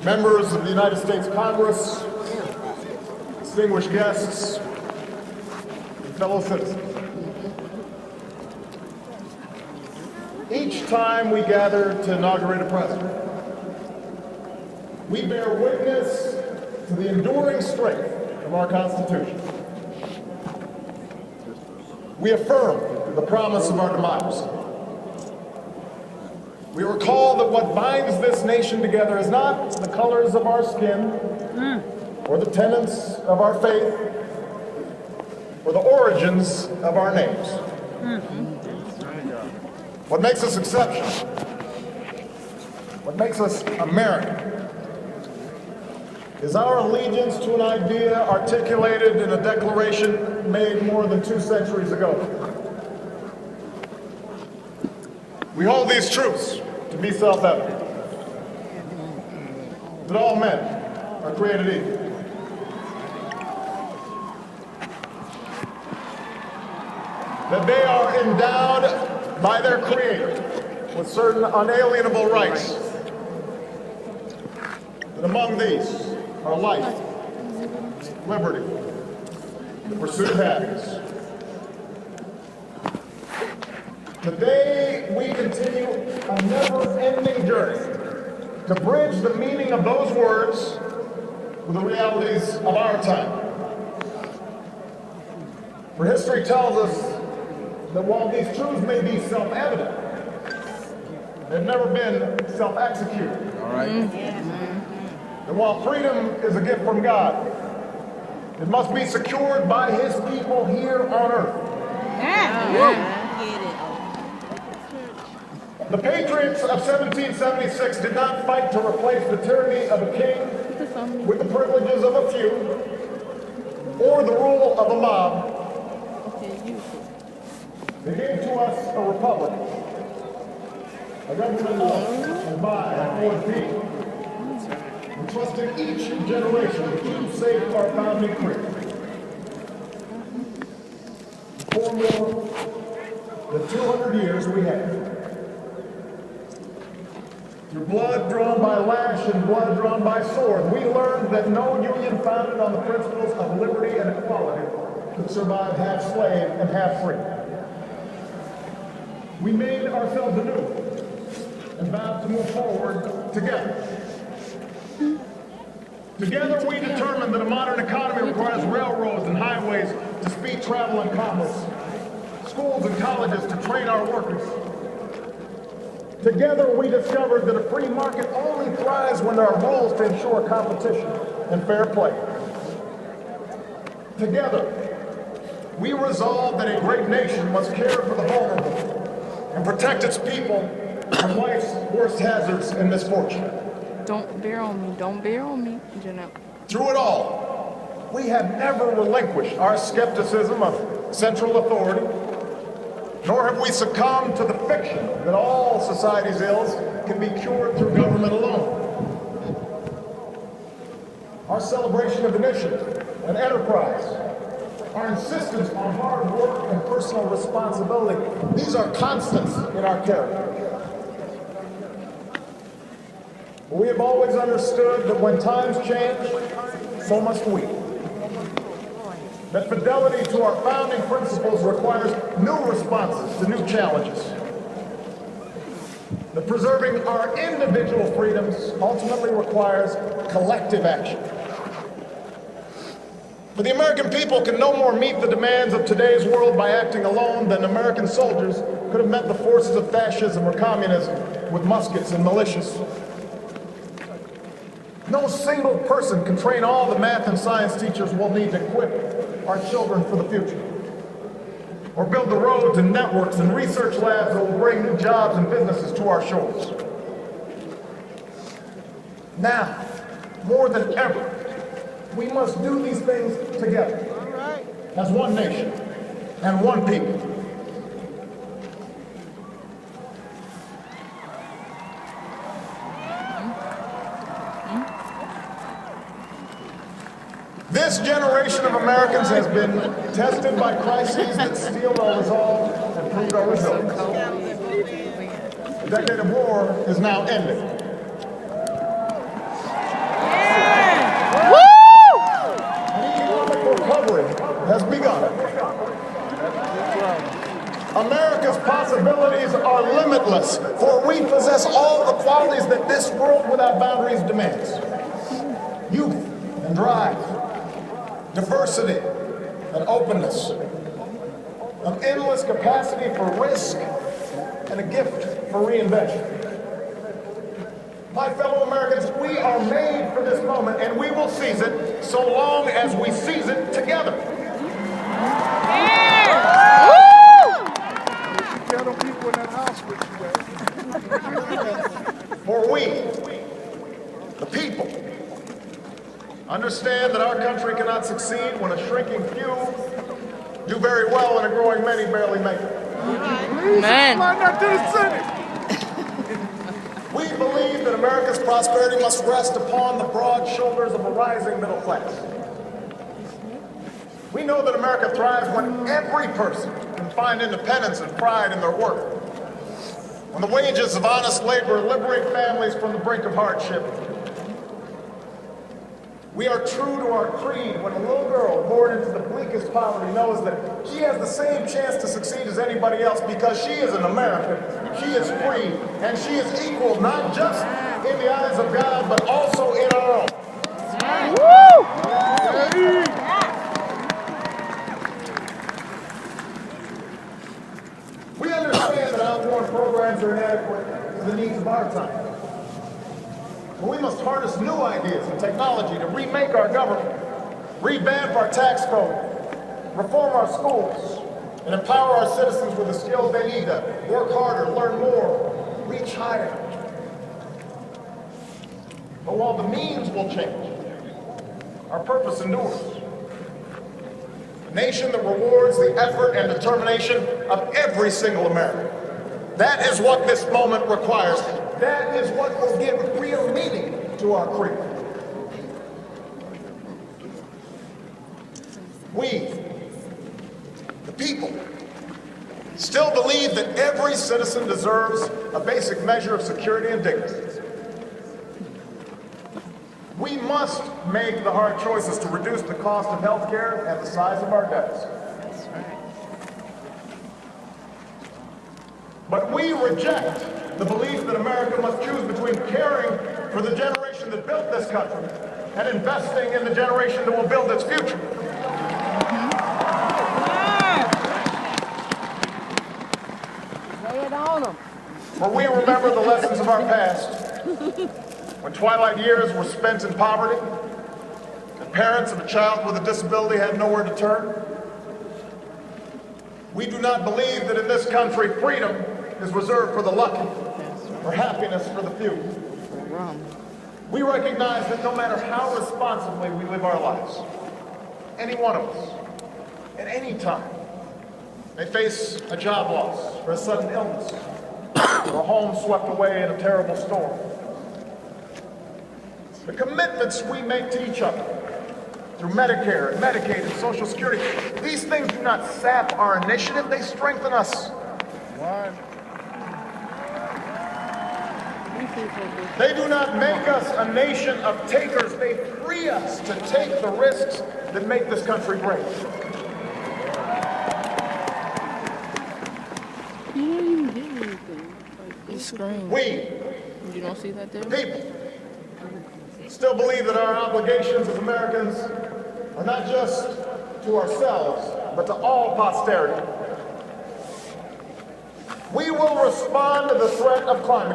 members of the United States Congress, distinguished guests, and fellow citizens. Each time we gather to inaugurate a president, we bear witness to the enduring strength of our Constitution. We affirm the promise of our democracy. We recall that what binds this nation together is not the colors of our skin, or the tenets of our faith, or the origins of our names. What makes us exceptional, what makes us American, is our allegiance to an idea articulated in a declaration made more than 2 centuries ago. We hold these truths to be self-evident, that all men are created equal, that they are endowed by their Creator with certain unalienable rights, that among these are life, liberty, the pursuit of happiness. Today, we continue a never-ending journey to bridge the meaning of those words with the realities of our time. For history tells us that while these truths may be self-evident, they've never been self-executed. All right. And while freedom is a gift from God, it must be secured by His people here on earth. The patriots of 1776 did not fight to replace the tyranny of a king with the privileges of a few or the rule of a mob. They gave to us a republic, a government of by and for the people, and trusted each generation to keep safe our founding freedom. For more than 200 years we have. Through blood drawn by lash and blood drawn by sword, we learned that no union founded on the principles of liberty and equality could survive half slave and half free. We made ourselves anew and vowed to move forward together. Together we determined that a modern economy requires railroads and highways to speed travel and commerce, schools and colleges to train our workers. Together we discovered that a free market only thrives when there are rules to ensure competition and fair play. Together we resolved that a great nation must care for the vulnerable and protect its people from life's worst hazards and misfortune. Don't bear on me, Janelle. Through it all, we have never relinquished our skepticism of central authority, nor have we succumbed to the fiction that all society's ills can be cured through government alone. Our celebration of initiative and enterprise, our insistence on hard work and personal responsibility, these are constants in our character. But we have always understood that when times change, so must we. That fidelity to our founding principles requires new responses to new challenges. That preserving our individual freedoms ultimately requires collective action. For the American people can no more meet the demands of today's world by acting alone than American soldiers could have met the forces of fascism or communism with muskets and militias. No single person can train all the math and science teachers we'll need to equip our children for the future, or build the roads and networks and research labs that will bring new jobs and businesses to our shores. Now, more than ever, we must do these things together, as one nation and one people. This generation of Americans has been tested by crises that steeled our resolve and proved our resilience. The decade of war is now ending. has begun. America's possibilities are limitless, for we possess all the qualities that this world without boundaries demands. Youth and drive, diversity and openness, an endless capacity for risk, and a gift for reinvention. My fellow Americans, we are made for this moment, and we will seize it so long as we seize it together. For we, the people, understand that our country cannot succeed when a shrinking few do very well and a growing many barely make it. Man. We believe that America's prosperity must rest upon the broad shoulders of a rising middle class. We know that America thrives when every person can find independence and pride in their work. When the wages of honest labor liberate families from the brink of hardship. We are true to our creed when a little girl born into the bleakest poverty knows that she has the same chance to succeed as anybody else because she is an American, she is free, and she is equal not just in the eyes of God, but also in our own. We understand that outworn programs are inadequate to the needs of our time. But we must harness new ideas and technology to remake our government, revamp our tax code, reform our schools, and empower our citizens with the skills they need to work harder, learn more, reach higher. But while the means will change, our purpose endures. A nation that rewards the effort and determination of every single American. That is what this moment requires. That is what will give real meaning to our creed. We, the people, still believe that every citizen deserves a basic measure of security and dignity. We must make the hard choices to reduce the cost of health care and the size of our debts. But we reject the belief that America must choose between caring for the generation that built this country and investing in the generation that will build its future. Lay it on them. For we remember the lessons of our past, when twilight years were spent in poverty, and parents of a child with a disability had nowhere to turn. We do not believe that in this country freedom is reserved for the lucky, or happiness for the few. We recognize that no matter how responsibly we live our lives, any one of us, at any time, may face a job loss, or a sudden illness, or a home swept away in a terrible storm. The commitments we make to each other, through Medicare, and Medicaid, and Social Security, these things do not sap our initiative, they strengthen us. They do not make us a nation of takers. They free us to take the risks that make this country great. You scream. We, You don't see that there? people, still believe that our obligations as Americans are not just to ourselves, but to all posterity. We will respond to the threat of climate